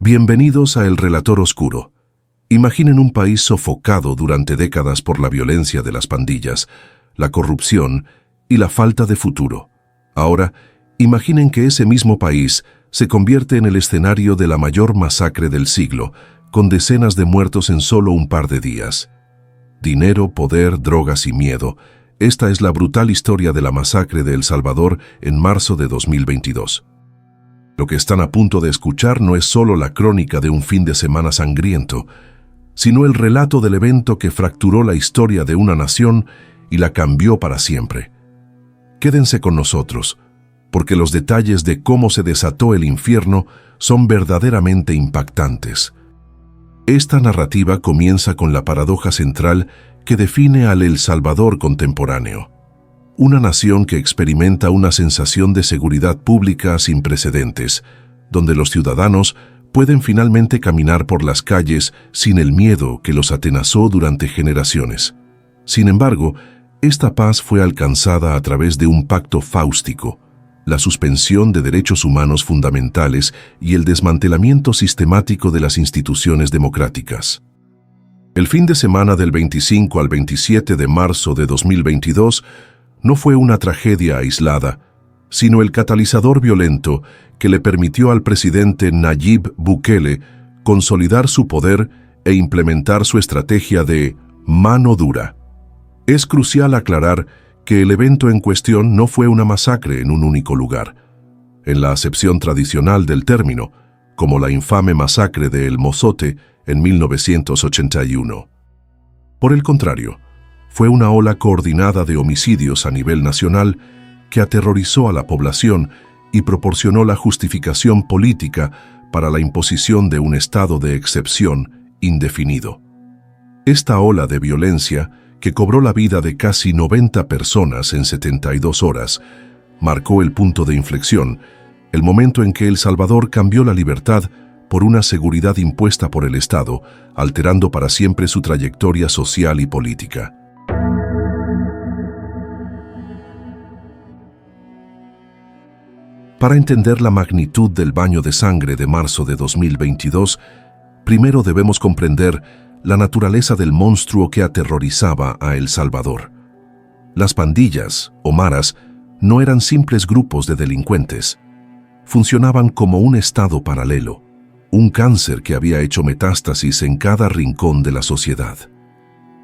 Bienvenidos a El Relator Oscuro. Imaginen un país sofocado durante décadas por la violencia de las pandillas, la corrupción y la falta de futuro. Ahora, imaginen que ese mismo país se convierte en el escenario de la mayor masacre del siglo, con decenas de muertos en solo un par de días. Dinero, poder, drogas y miedo. Esta es la brutal historia de la masacre de El Salvador en marzo de 2022. Lo que están a punto de escuchar no es solo la crónica de un fin de semana sangriento, sino el relato del evento que fracturó la historia de una nación y la cambió para siempre. Quédense con nosotros, porque los detalles de cómo se desató el infierno son verdaderamente impactantes. Esta narrativa comienza con la paradoja central que define al El Salvador contemporáneo. Una nación que experimenta una sensación de seguridad pública sin precedentes, donde los ciudadanos pueden finalmente caminar por las calles sin el miedo que los atenazó durante generaciones. Sin embargo, esta paz fue alcanzada a través de un pacto fáustico, la suspensión de derechos humanos fundamentales y el desmantelamiento sistemático de las instituciones democráticas. El fin de semana del 25 al 27 de marzo de 2022 no fue una tragedia aislada, sino el catalizador violento que le permitió al presidente Nayib Bukele consolidar su poder e implementar su estrategia de mano dura. Es crucial aclarar que el evento en cuestión no fue una masacre en un único lugar, en la acepción tradicional del término, como la infame masacre de El Mozote en 1981. Por el contrario, fue una ola coordinada de homicidios a nivel nacional que aterrorizó a la población y proporcionó la justificación política para la imposición de un estado de excepción indefinido. Esta ola de violencia, que cobró la vida de casi 90 personas en 72 horas, marcó el punto de inflexión, el momento en que El Salvador cambió la libertad por una seguridad impuesta por el Estado, alterando para siempre su trayectoria social y política. Para entender la magnitud del baño de sangre de marzo de 2022, primero debemos comprender la naturaleza del monstruo que aterrorizaba a El Salvador. Las pandillas, o maras, no eran simples grupos de delincuentes. Funcionaban como un estado paralelo, un cáncer que había hecho metástasis en cada rincón de la sociedad.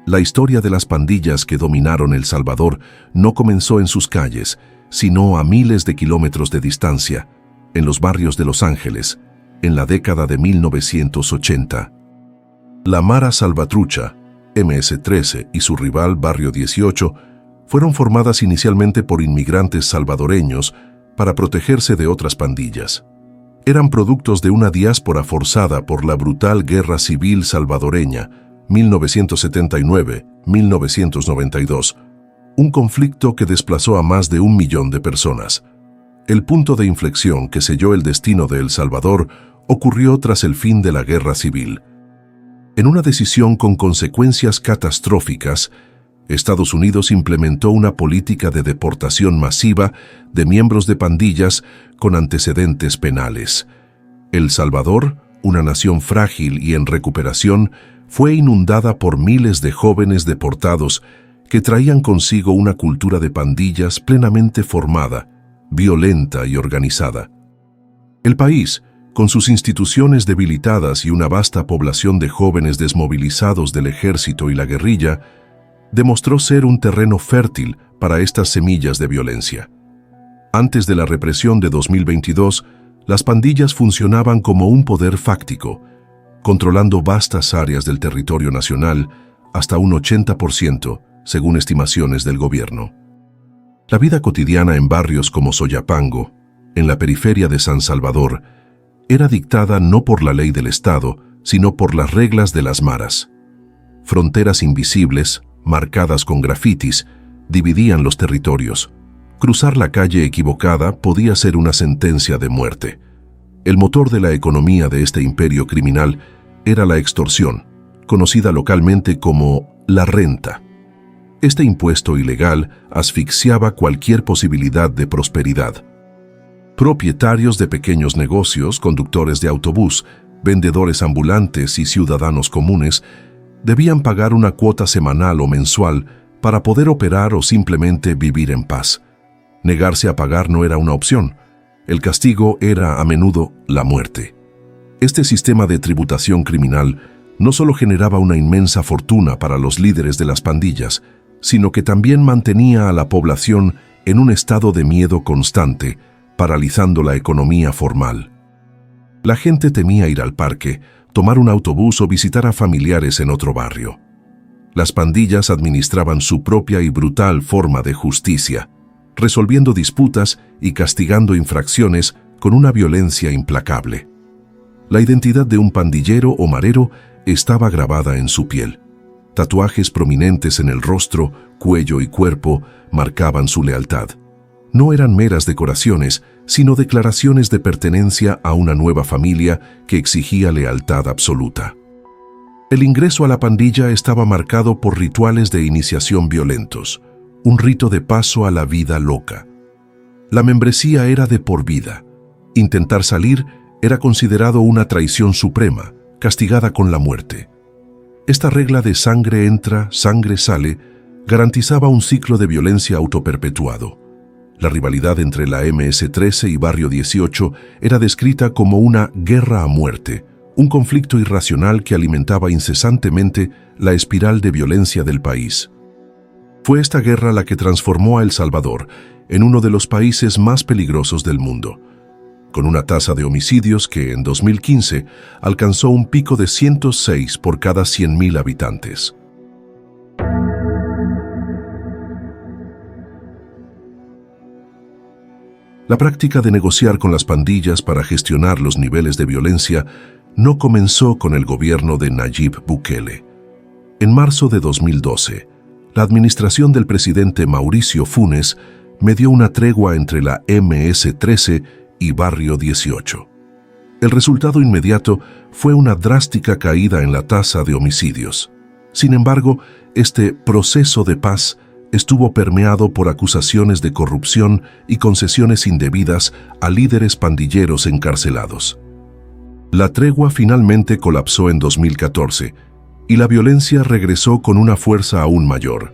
La historia de las pandillas que dominaron El Salvador no comenzó en sus calles, sino a miles de kilómetros de distancia, en los barrios de Los Ángeles, en la década de 1980. La Mara Salvatrucha, MS-13 y su rival Barrio 18 fueron formadas inicialmente por inmigrantes salvadoreños para protegerse de otras pandillas. Eran productos de una diáspora forzada por la brutal Guerra Civil Salvadoreña, 1979-1992, un conflicto que desplazó a más de 1 millón de personas. El punto de inflexión que selló el destino de El Salvador ocurrió tras el fin de la Guerra Civil. En una decisión con consecuencias catastróficas, Estados Unidos implementó una política de deportación masiva de miembros de pandillas con antecedentes penales. El Salvador, una nación frágil y en recuperación, fue inundada por miles de jóvenes deportados que traían consigo una cultura de pandillas plenamente formada, violenta y organizada. El país, con sus instituciones debilitadas y una vasta población de jóvenes desmovilizados del ejército y la guerrilla, demostró ser un terreno fértil para estas semillas de violencia. Antes de la represión de 2022, las pandillas funcionaban como un poder fáctico, controlando vastas áreas del territorio nacional, hasta un 80%, según estimaciones del gobierno. La vida cotidiana en barrios como Soyapango, en la periferia de San Salvador, era dictada no por la ley del Estado, sino por las reglas de las maras. Fronteras invisibles, marcadas con grafitis, dividían los territorios. Cruzar la calle equivocada podía ser una sentencia de muerte. El motor de la economía de este imperio criminal era la extorsión, conocida localmente como la renta. Este impuesto ilegal asfixiaba cualquier posibilidad de prosperidad. Propietarios de pequeños negocios, conductores de autobús, vendedores ambulantes y ciudadanos comunes debían pagar una cuota semanal o mensual para poder operar o simplemente vivir en paz. Negarse a pagar no era una opción. El castigo era a menudo la muerte. Este sistema de tributación criminal no solo generaba una inmensa fortuna para los líderes de las pandillas, sino que también mantenía a la población en un estado de miedo constante, paralizando la economía formal. La gente temía ir al parque, tomar un autobús o visitar a familiares en otro barrio. Las pandillas administraban su propia y brutal forma de justicia, resolviendo disputas y castigando infracciones con una violencia implacable. La identidad de un pandillero o marero estaba grabada en su piel. Tatuajes prominentes en el rostro, cuello y cuerpo marcaban su lealtad. No eran meras decoraciones, sino declaraciones de pertenencia a una nueva familia que exigía lealtad absoluta. El ingreso a la pandilla estaba marcado por rituales de iniciación violentos, un rito de paso a la vida loca. La membresía era de por vida. Intentar salir era considerado una traición suprema, castigada con la muerte. Esta regla de sangre entra, sangre sale, garantizaba un ciclo de violencia autoperpetuado. La rivalidad entre la MS-13 y Barrio 18 era descrita como una guerra a muerte, un conflicto irracional que alimentaba incesantemente la espiral de violencia del país. Fue esta guerra la que transformó a El Salvador en uno de los países más peligrosos del mundo, con una tasa de homicidios que en 2015 alcanzó un pico de 106 por cada 100.000 habitantes. La práctica de negociar con las pandillas para gestionar los niveles de violencia no comenzó con el gobierno de Nayib Bukele. En marzo de 2012, la administración del presidente Mauricio Funes medió una tregua entre la MS-13 y Barrio 18. El resultado inmediato fue una drástica caída en la tasa de homicidios. Sin embargo, este proceso de paz estuvo permeado por acusaciones de corrupción y concesiones indebidas a líderes pandilleros encarcelados. La tregua finalmente colapsó en 2014 y la violencia regresó con una fuerza aún mayor.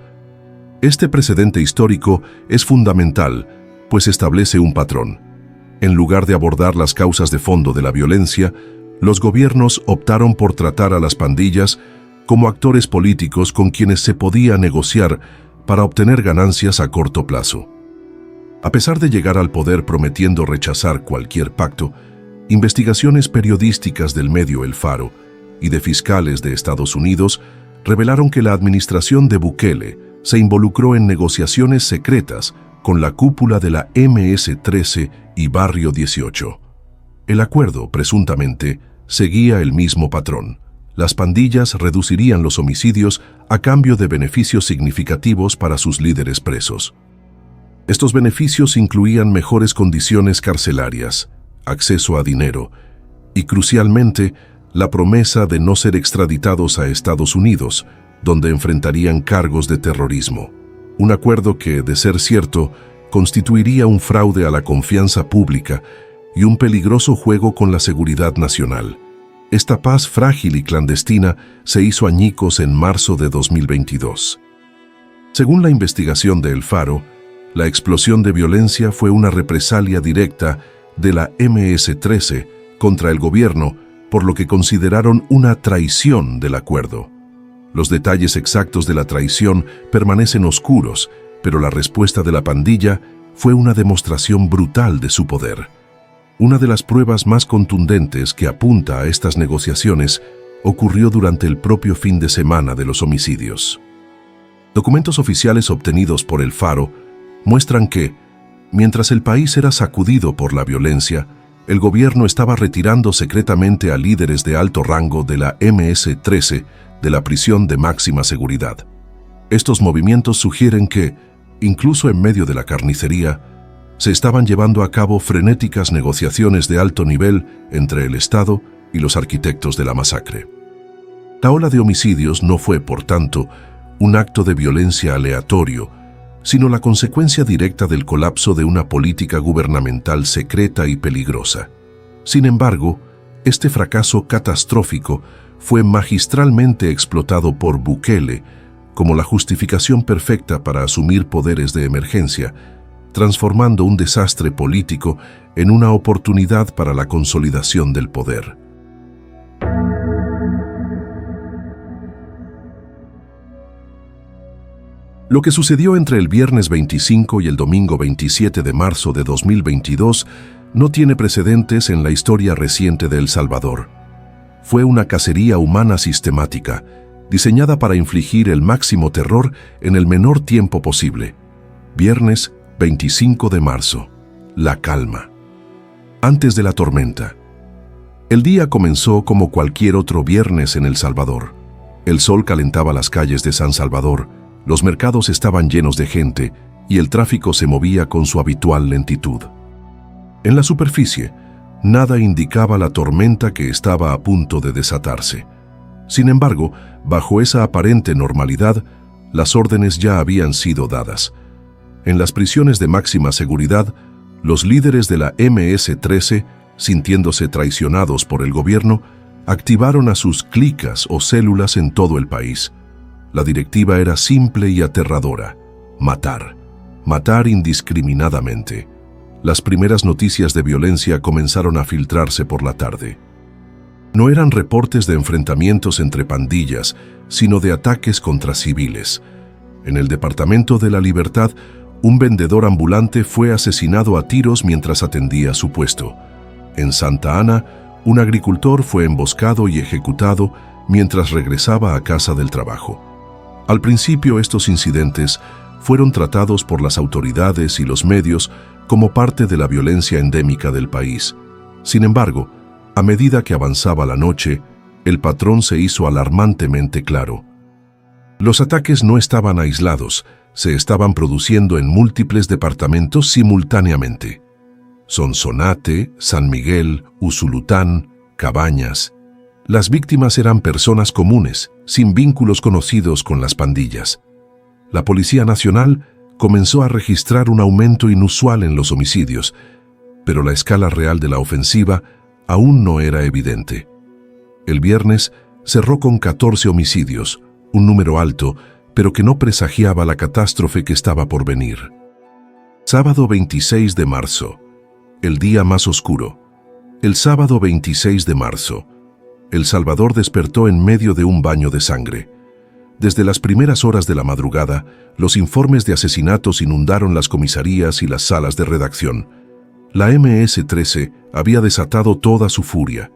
Este precedente histórico es fundamental, pues establece un patrón. En lugar de abordar las causas de fondo de la violencia, los gobiernos optaron por tratar a las pandillas como actores políticos con quienes se podía negociar para obtener ganancias a corto plazo. A pesar de llegar al poder prometiendo rechazar cualquier pacto, investigaciones periodísticas del medio El Faro y de fiscales de Estados Unidos revelaron que la administración de Bukele se involucró en negociaciones secretas con la cúpula de la MS-13 y Barrio 18. El acuerdo, presuntamente, seguía el mismo patrón. Las pandillas reducirían los homicidios a cambio de beneficios significativos para sus líderes presos. Estos beneficios incluían mejores condiciones carcelarias, acceso a dinero y, crucialmente, la promesa de no ser extraditados a Estados Unidos, donde enfrentarían cargos de terrorismo. Un acuerdo que, de ser cierto, constituiría un fraude a la confianza pública y un peligroso juego con la seguridad nacional. Esta paz frágil y clandestina se hizo añicos en marzo de 2022. Según la investigación de El Faro, la explosión de violencia fue una represalia directa de la MS-13 contra el gobierno, por lo que consideraron una traición del acuerdo. Los detalles exactos de la traición permanecen oscuros, pero la respuesta de la pandilla fue una demostración brutal de su poder. Una de las pruebas más contundentes que apunta a estas negociaciones ocurrió durante el propio fin de semana de los homicidios. Documentos oficiales obtenidos por El Faro muestran que, mientras el país era sacudido por la violencia, el gobierno estaba retirando secretamente a líderes de alto rango de la MS-13 de la prisión de máxima seguridad. Estos movimientos sugieren que, incluso en medio de la carnicería, se estaban llevando a cabo frenéticas negociaciones de alto nivel entre el Estado y los arquitectos de la masacre. La ola de homicidios no fue, por tanto, un acto de violencia aleatorio, sino la consecuencia directa del colapso de una política gubernamental secreta y peligrosa. Sin embargo, Este fracaso catastrófico fue magistralmente explotado por Bukele como la justificación perfecta para asumir poderes de emergencia, transformando un desastre político en una oportunidad para la consolidación del poder. Lo que sucedió entre el viernes 25 y el domingo 27 de marzo de 2022 no tiene precedentes en la historia reciente de El Salvador. Fue una cacería humana sistemática, diseñada para infligir el máximo terror en el menor tiempo posible. Viernes 25 de marzo. La calma. Antes de la tormenta. El día comenzó como cualquier otro viernes en El Salvador. El sol calentaba las calles de San Salvador, los mercados estaban llenos de gente y el tráfico se movía con su habitual lentitud. En la superficie, nada indicaba la tormenta que estaba a punto de desatarse. Sin embargo, bajo esa aparente normalidad, las órdenes ya habían sido dadas. En las prisiones de máxima seguridad, los líderes de la MS-13, sintiéndose traicionados por el gobierno, activaron a sus clicas o células en todo el país. La directiva era simple y aterradora: matar. Matar indiscriminadamente. Las primeras noticias de violencia comenzaron a filtrarse por la tarde. No eran reportes de enfrentamientos entre pandillas, sino de ataques contra civiles. En el Departamento de la Libertad, un vendedor ambulante fue asesinado a tiros mientras atendía su puesto. En Santa Ana, un agricultor fue emboscado y ejecutado mientras regresaba a casa del trabajo. Al principio, estos incidentes fueron tratados por las autoridades y los medios como parte de la violencia endémica del país. Sin embargo, a medida que avanzaba la noche, el patrón se hizo alarmantemente claro. Los ataques no estaban aislados, se estaban produciendo en múltiples departamentos simultáneamente. Sonsonate, San Miguel, Usulután, Cabañas. Las víctimas eran personas comunes, sin vínculos conocidos con las pandillas. La Policía Nacional comenzó a registrar un aumento inusual en los homicidios, pero la escala real de la ofensiva aún no era evidente. El viernes cerró con 14 homicidios, un número alto, pero que no presagiaba la catástrofe que estaba por venir. Sábado 26 de marzo. El día más oscuro. El sábado 26 de marzo. El Salvador despertó en medio de un baño de sangre. Desde las primeras horas de la madrugada, los informes de asesinatos inundaron las comisarías y las salas de redacción. La MS-13 había desatado toda su furia.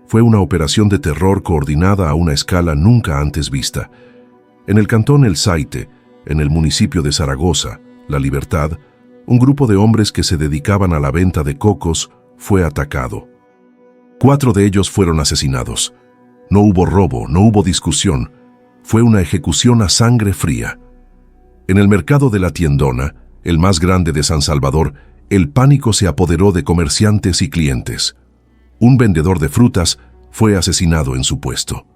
Fue una operación de terror coordinada a una escala nunca antes vista. En el cantón El Saite, en el municipio de Zaragoza, La Libertad, un grupo de hombres que se dedicaban a la venta de cocos fue atacado. 4 de ellos fueron asesinados. No hubo robo, no hubo discusión. Fue una ejecución a sangre fría. En el mercado de La Tiendona, el más grande de San Salvador, el pánico se apoderó de comerciantes y clientes. Un vendedor de frutas fue asesinado en su puesto.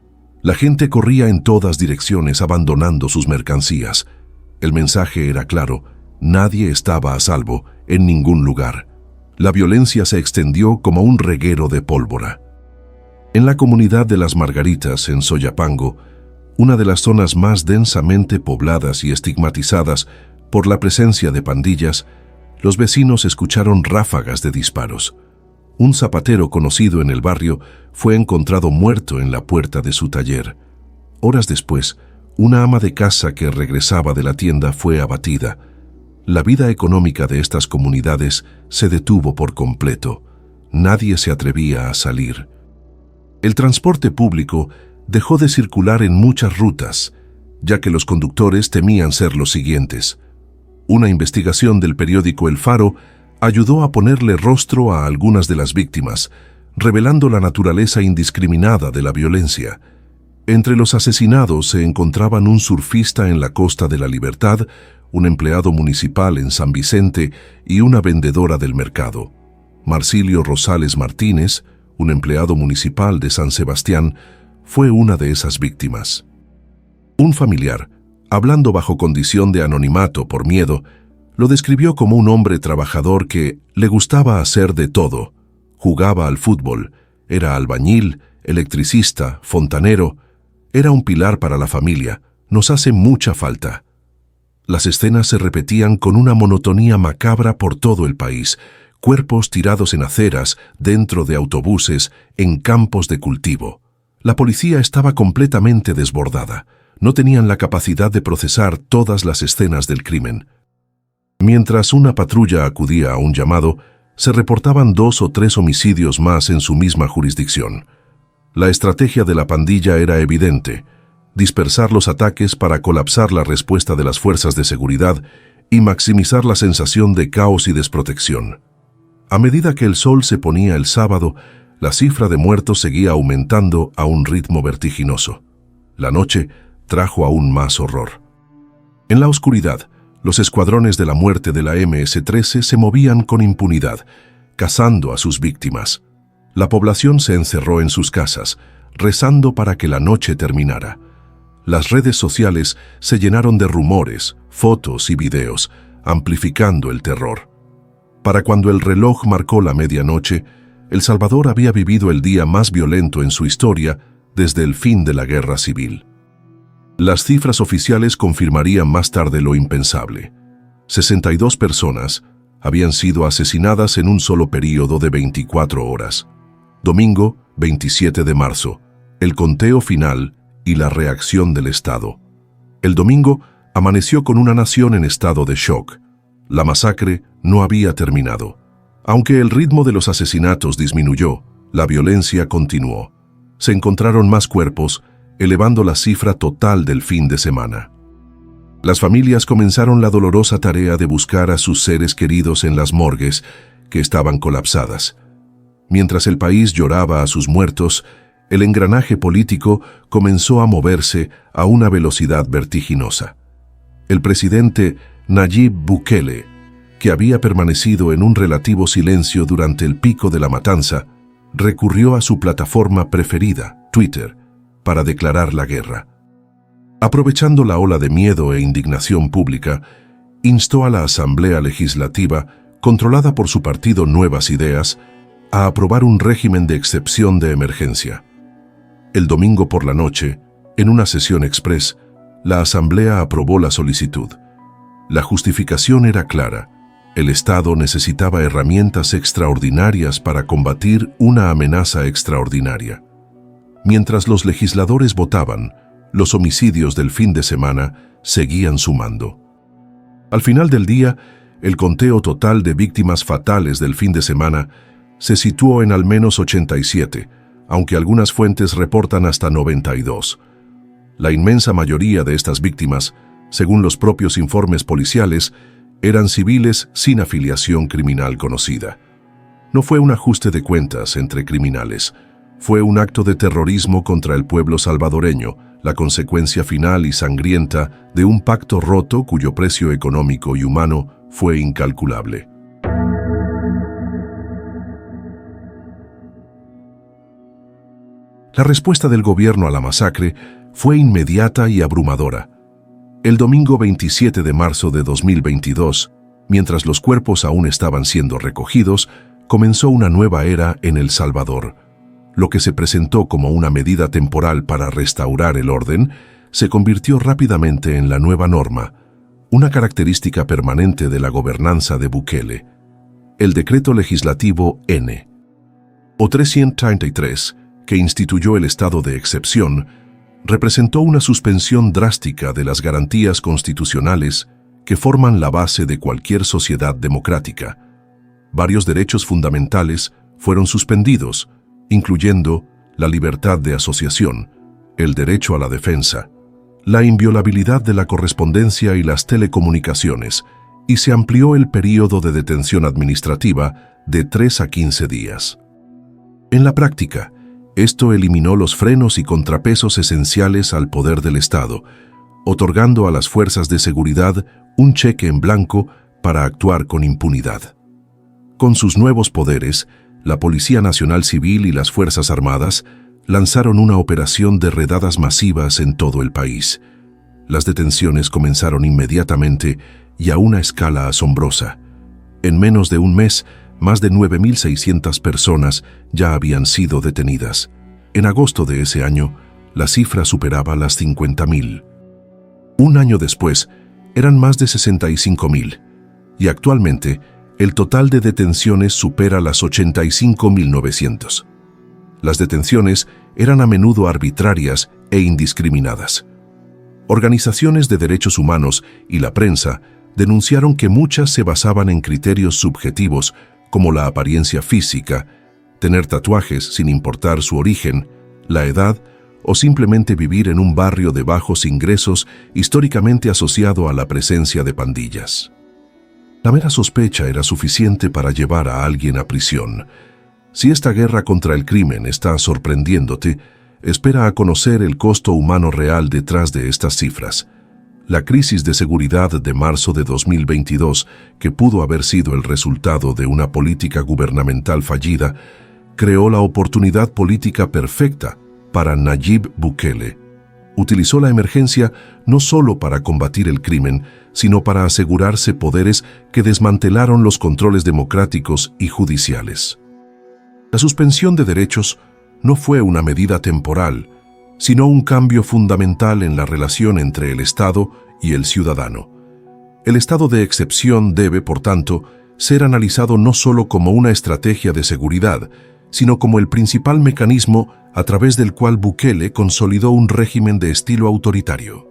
La gente corría en todas direcciones abandonando sus mercancías. El mensaje era claro: nadie estaba a salvo en ningún lugar. La violencia se extendió como un reguero de pólvora. En la comunidad de Las Margaritas, en Soyapango, una de las zonas más densamente pobladas y estigmatizadas por la presencia de pandillas, los vecinos escucharon ráfagas de disparos. Un zapatero conocido en el barrio fue encontrado muerto en la puerta de su taller. Horas después, una ama de casa que regresaba de la tienda fue abatida. La vida económica de estas comunidades se detuvo por completo. Nadie se atrevía a salir. El transporte público dejó de circular en muchas rutas, ya que los conductores temían ser los siguientes. Una investigación del periódico El Faro ayudó a ponerle rostro a algunas de las víctimas, revelando la naturaleza indiscriminada de la violencia. Entre los asesinados se encontraban un surfista en la Costa de la Libertad, un empleado municipal en San Vicente y una vendedora del mercado. Marcilio Rosales Martínez, un empleado municipal de San Sebastián, fue una de esas víctimas. Un familiar, hablando bajo condición de anonimato por miedo, lo describió como un hombre trabajador que le gustaba hacer de todo. Jugaba al fútbol, Era albañil, electricista, fontanero. Era un pilar para la familia. Nos hace mucha falta. Las escenas se repetían con una monotonía macabra por todo el país. Cuerpos tirados en aceras, dentro de autobuses, en campos de cultivo. La policía estaba completamente desbordada. No tenían la capacidad de procesar todas las escenas del crimen. Mientras una patrulla acudía a un llamado, se reportaban 2 o 3 homicidios más en su misma jurisdicción. La estrategia de la pandilla era evidente: dispersar los ataques para colapsar la respuesta de las fuerzas de seguridad y maximizar la sensación de caos y desprotección. A medida que el sol se ponía el sábado, la cifra de muertos seguía aumentando a un ritmo vertiginoso. La noche trajo aún más horror. En la oscuridad, los escuadrones de la muerte de la MS-13 se movían con impunidad, cazando a sus víctimas. La población se encerró en sus casas, rezando para que la noche terminara. Las redes sociales se llenaron de rumores, fotos y videos, amplificando el terror. Para cuando el reloj marcó la medianoche, El Salvador había vivido el día más violento en su historia desde el fin de la guerra civil. Las cifras oficiales confirmarían más tarde lo impensable. 62 personas habían sido asesinadas en un solo período de 24 horas. Domingo, 27 de marzo, el conteo final y la reacción del Estado. El domingo amaneció con una nación en estado de shock. La masacre no había terminado. Aunque el ritmo de los asesinatos disminuyó, la violencia continuó. Se encontraron más cuerpos, elevando la cifra total del fin de semana. Las familias comenzaron la dolorosa tarea de buscar a sus seres queridos en las morgues, que estaban colapsadas. Mientras el país lloraba a sus muertos, el engranaje político comenzó a moverse a una velocidad vertiginosa. El presidente Nayib Bukele, que había permanecido en un relativo silencio durante el pico de la matanza, recurrió a su plataforma preferida, Twitter, para declarar la guerra. Aprovechando la ola de miedo e indignación pública, instó a la Asamblea Legislativa, controlada por su partido Nuevas Ideas, a aprobar un régimen de excepción de emergencia. El domingo por la noche, en una sesión express, la Asamblea aprobó la solicitud. La justificación era clara: el Estado necesitaba herramientas extraordinarias para combatir una amenaza extraordinaria. Mientras los legisladores votaban, los homicidios del fin de semana seguían sumando. Al final del día, el conteo total de víctimas fatales del fin de semana se situó en al menos 87, aunque algunas fuentes reportan hasta 92. La inmensa mayoría de estas víctimas, según los propios informes policiales, eran civiles sin afiliación criminal conocida. No fue un ajuste de cuentas entre criminales, fue un acto de terrorismo contra el pueblo salvadoreño, la consecuencia final y sangrienta de un pacto roto cuyo precio económico y humano fue incalculable. La respuesta del gobierno a la masacre fue inmediata y abrumadora. El domingo 27 de marzo de 2022, mientras los cuerpos aún estaban siendo recogidos, comenzó una nueva era en El Salvador. Lo que se presentó como una medida temporal para restaurar el orden, se convirtió rápidamente en la nueva norma, una característica permanente de la gobernanza de Bukele. El decreto legislativo N. o 333, que instituyó el estado de excepción, representó una suspensión drástica de las garantías constitucionales que forman la base de cualquier sociedad democrática. Varios derechos fundamentales fueron suspendidos, incluyendo la libertad de asociación, el derecho a la defensa, la inviolabilidad de la correspondencia y las telecomunicaciones, y se amplió el período de detención administrativa de 3 a 15 días. En la práctica, esto eliminó los frenos y contrapesos esenciales al poder del Estado, otorgando a las fuerzas de seguridad un cheque en blanco para actuar con impunidad. Con sus nuevos poderes, la Policía Nacional Civil y las Fuerzas Armadas lanzaron una operación de redadas masivas en todo el país. Las detenciones comenzaron inmediatamente y a una escala asombrosa. En menos de un mes, más de 9.600 personas ya habían sido detenidas. En agosto de ese año, la cifra superaba las 50.000. Un año después, eran más de 65.000, y actualmente el total de detenciones supera las 85.900. Las detenciones eran a menudo arbitrarias e indiscriminadas. Organizaciones de derechos humanos y la prensa denunciaron que muchas se basaban en criterios subjetivos como la apariencia física, tener tatuajes sin importar su origen, la edad o simplemente vivir en un barrio de bajos ingresos históricamente asociado a la presencia de pandillas. La mera sospecha era suficiente para llevar a alguien a prisión. Si esta guerra contra el crimen está sorprendiéndote, espera a conocer el costo humano real detrás de estas cifras. La crisis de seguridad de marzo de 2022, que pudo haber sido el resultado de una política gubernamental fallida, creó la oportunidad política perfecta para Nayib Bukele. Utilizó la emergencia no solo para combatir el crimen, sino para asegurarse poderes que desmantelaron los controles democráticos y judiciales. La suspensión de derechos no fue una medida temporal, sino un cambio fundamental en la relación entre el Estado y el ciudadano. El estado de excepción debe, por tanto, ser analizado no solo como una estrategia de seguridad, sino como el principal mecanismo a través del cual Bukele consolidó un régimen de estilo autoritario.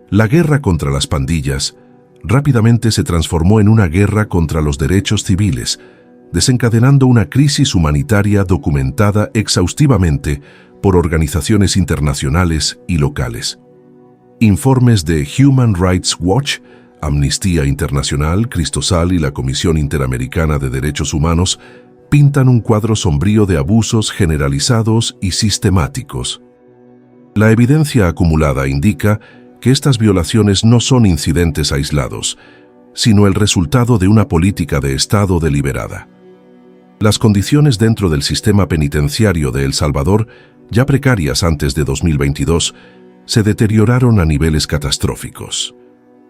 La guerra contra las pandillas rápidamente se transformó en una guerra contra los derechos civiles, desencadenando una crisis humanitaria documentada exhaustivamente por organizaciones internacionales y locales. Informes de Human Rights Watch, Amnistía Internacional, Cristosal y la Comisión Interamericana de Derechos Humanos pintan un cuadro sombrío de abusos generalizados y sistemáticos. La evidencia acumulada indica que estas violaciones no son incidentes aislados, sino el resultado de una política de Estado deliberada. Las condiciones dentro del sistema penitenciario de El Salvador, ya precarias antes de 2022, se deterioraron a niveles catastróficos.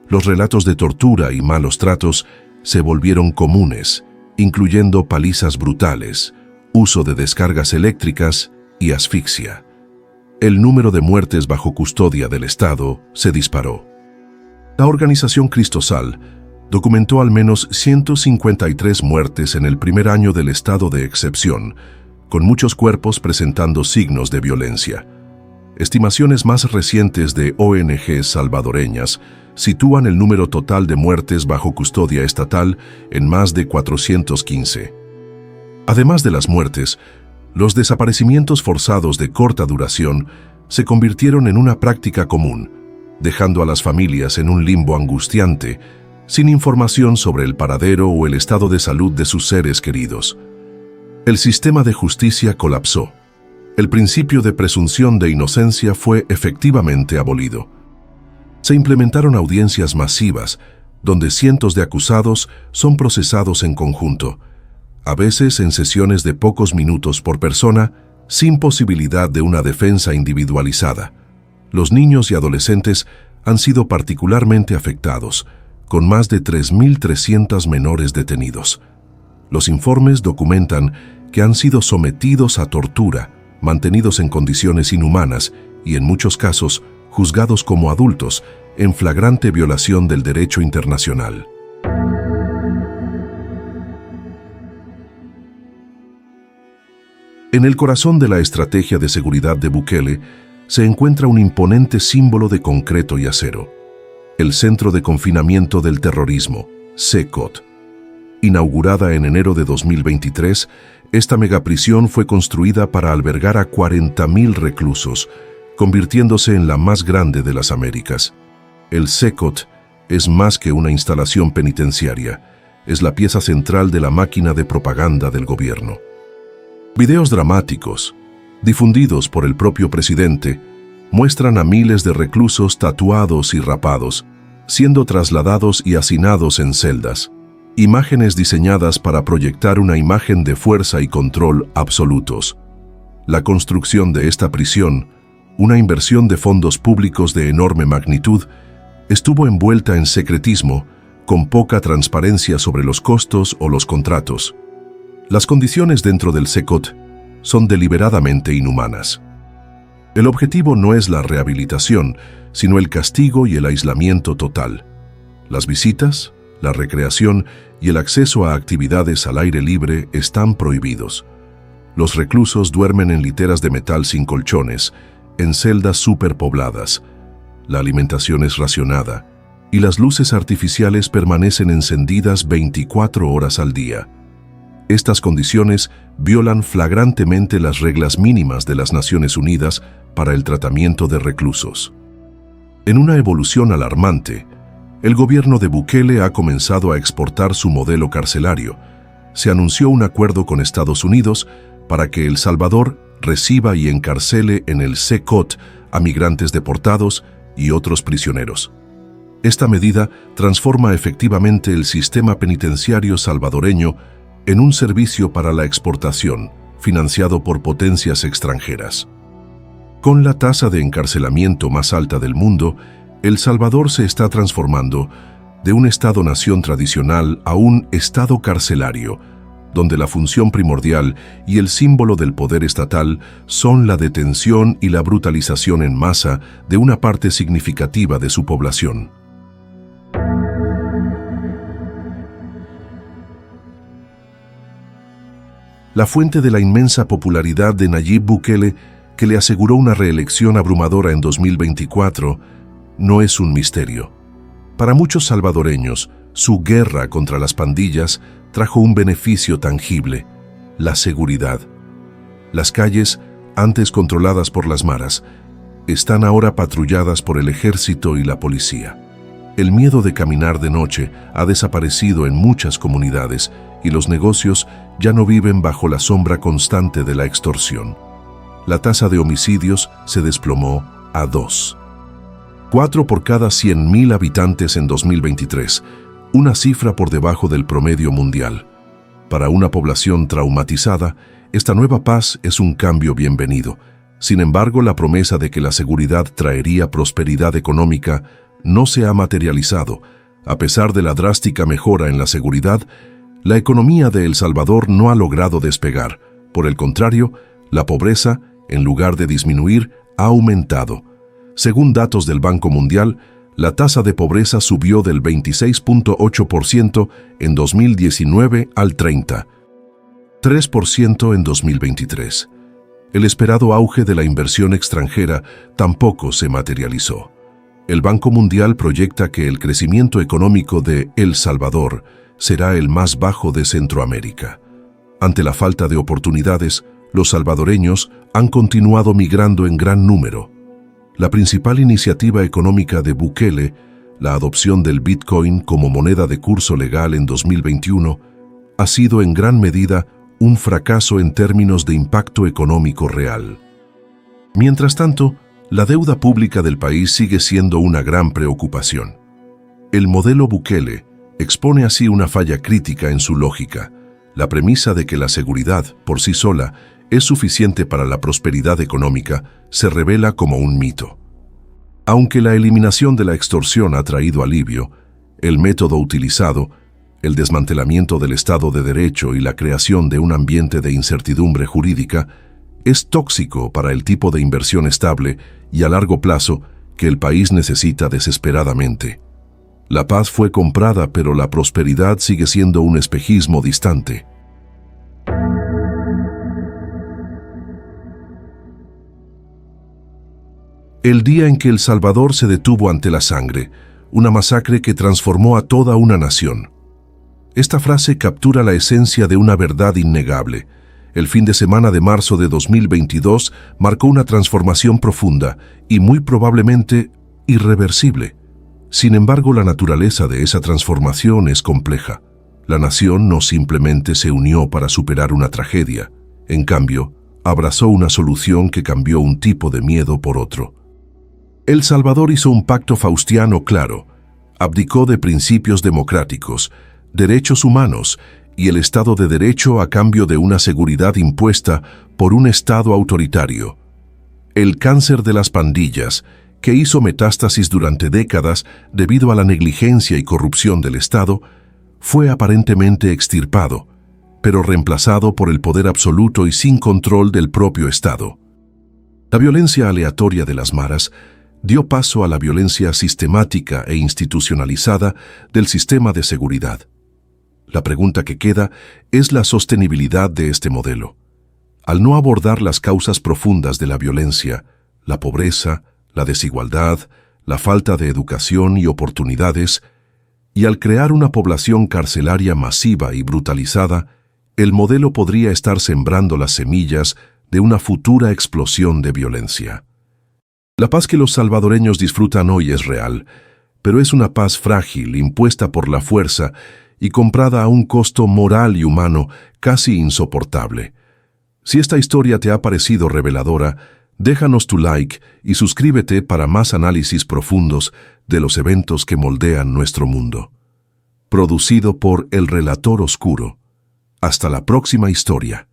Los relatos de tortura y malos tratos se volvieron comunes, incluyendo palizas brutales, uso de descargas eléctricas y asfixia. El número de muertes bajo custodia del Estado se disparó. La organización Cristosal documentó al menos 153 muertes en el primer año del estado de excepción, con muchos cuerpos presentando signos de violencia. Estimaciones más recientes de ONGs salvadoreñas sitúan el número total de muertes bajo custodia estatal en más de 415. Además de las muertes, los desaparecimientos forzados de corta duración se convirtieron en una práctica común, dejando a las familias en un limbo angustiante, sin información sobre el paradero o el estado de salud de sus seres queridos. El sistema de justicia colapsó. El principio de presunción de inocencia fue efectivamente abolido. Se implementaron audiencias masivas, donde cientos de acusados son procesados en conjunto, a veces en sesiones de pocos minutos por persona, sin posibilidad de una defensa individualizada. Los niños y adolescentes han sido particularmente afectados, con más de 3.300 menores detenidos. Los informes documentan que han sido sometidos a tortura, mantenidos en condiciones inhumanas y, en muchos casos, juzgados como adultos, en flagrante violación del derecho internacional. En el corazón de la estrategia de seguridad de Bukele se encuentra un imponente símbolo de concreto y acero: el Centro de Confinamiento del Terrorismo, CECOT. Inaugurada en enero de 2023, esta megaprisión fue construida para albergar a 40.000 reclusos, convirtiéndose en la más grande de las Américas. El CECOT es más que una instalación penitenciaria, es la pieza central de la máquina de propaganda del gobierno. Videos dramáticos, difundidos por el propio presidente, muestran a miles de reclusos tatuados y rapados, siendo trasladados y hacinados en celdas. Imágenes diseñadas para proyectar una imagen de fuerza y control absolutos. La construcción de esta prisión, una inversión de fondos públicos de enorme magnitud, estuvo envuelta en secretismo, con poca transparencia sobre los costos o los contratos. Las condiciones dentro del SECOT son deliberadamente inhumanas. El objetivo no es la rehabilitación, sino el castigo y el aislamiento total. Las visitas, la recreación y el acceso a actividades al aire libre están prohibidos. Los reclusos duermen en literas de metal sin colchones, en celdas superpobladas. La alimentación es racionada y las luces artificiales permanecen encendidas 24 horas al día. Estas condiciones violan flagrantemente las reglas mínimas de las Naciones Unidas para el tratamiento de reclusos. En una evolución alarmante, el gobierno de Bukele ha comenzado a exportar su modelo carcelario. Se anunció un acuerdo con Estados Unidos para que El Salvador reciba y encarcele en el SECOT a migrantes deportados y otros prisioneros. Esta medida transforma efectivamente el sistema penitenciario salvadoreño en un servicio para la exportación, financiado por potencias extranjeras. Con la tasa de encarcelamiento más alta del mundo, El Salvador se está transformando de un Estado-nación tradicional a un Estado carcelario, donde la función primordial y el símbolo del poder estatal son la detención y la brutalización en masa de una parte significativa de su población. La fuente de la inmensa popularidad de Nayib Bukele, que le aseguró una reelección abrumadora en 2024, no es un misterio. Para muchos salvadoreños, su guerra contra las pandillas trajo un beneficio tangible: la seguridad. Las calles, antes controladas por las maras, están ahora patrulladas por el ejército y la policía. El miedo de caminar de noche ha desaparecido en muchas comunidades y los negocios ya no viven bajo la sombra constante de la extorsión. La tasa de homicidios se desplomó a 2. 4 por cada 100.000 habitantes en 2023, una cifra por debajo del promedio mundial. Para una población traumatizada, esta nueva paz es un cambio bienvenido. Sin embargo, la promesa de que la seguridad traería prosperidad económica no se ha materializado. A pesar de la drástica mejora en la seguridad, la economía de El Salvador no ha logrado despegar. Por el contrario, la pobreza, en lugar de disminuir, ha aumentado. Según datos del Banco Mundial, la tasa de pobreza subió del 26.8% en 2019 al 33% en 2023. El esperado auge de la inversión extranjera tampoco se materializó. El Banco Mundial proyecta que el crecimiento económico de El Salvador será el más bajo de Centroamérica. Ante la falta de oportunidades, los salvadoreños han continuado migrando en gran número. La principal iniciativa económica de Bukele, la adopción del Bitcoin como moneda de curso legal en 2021, ha sido en gran medida un fracaso en términos de impacto económico real. Mientras tanto, la deuda pública del país sigue siendo una gran preocupación. El modelo Bukele expone así una falla crítica en su lógica: la premisa de que la seguridad, por sí sola, es suficiente para la prosperidad económica, se revela como un mito. Aunque la eliminación de la extorsión ha traído alivio, el método utilizado, el desmantelamiento del Estado de Derecho y la creación de un ambiente de incertidumbre jurídica, es tóxico para el tipo de inversión estable y a largo plazo que el país necesita desesperadamente. La paz fue comprada, pero la prosperidad sigue siendo un espejismo distante. El día en que El Salvador se detuvo ante la sangre, una masacre que transformó a toda una nación. Esta frase captura la esencia de una verdad innegable. El fin de semana de marzo de 2022 marcó una transformación profunda y muy probablemente irreversible. Sin embargo, la naturaleza de esa transformación es compleja. La nación no simplemente se unió para superar una tragedia. En cambio, abrazó una solución que cambió un tipo de miedo por otro. El Salvador hizo un pacto faustiano claro. Abdicó de principios democráticos, derechos humanos y el Estado de Derecho a cambio de una seguridad impuesta por un Estado autoritario. El cáncer de las pandillas, que hizo metástasis durante décadas debido a la negligencia y corrupción del Estado, fue aparentemente extirpado, pero reemplazado por el poder absoluto y sin control del propio Estado. La violencia aleatoria de las maras dio paso a la violencia sistemática e institucionalizada del sistema de seguridad. La pregunta que queda es la sostenibilidad de este modelo. Al no abordar las causas profundas de la violencia, la pobreza, la desigualdad, la falta de educación y oportunidades, y al crear una población carcelaria masiva y brutalizada, el modelo podría estar sembrando las semillas de una futura explosión de violencia. La paz que los salvadoreños disfrutan hoy es real, pero es una paz frágil, impuesta por la fuerza y comprada a un costo moral y humano casi insoportable. Si esta historia te ha parecido reveladora, déjanos tu like y suscríbete para más análisis profundos de los eventos que moldean nuestro mundo. Producido por El Relator Oscuro. Hasta la próxima historia.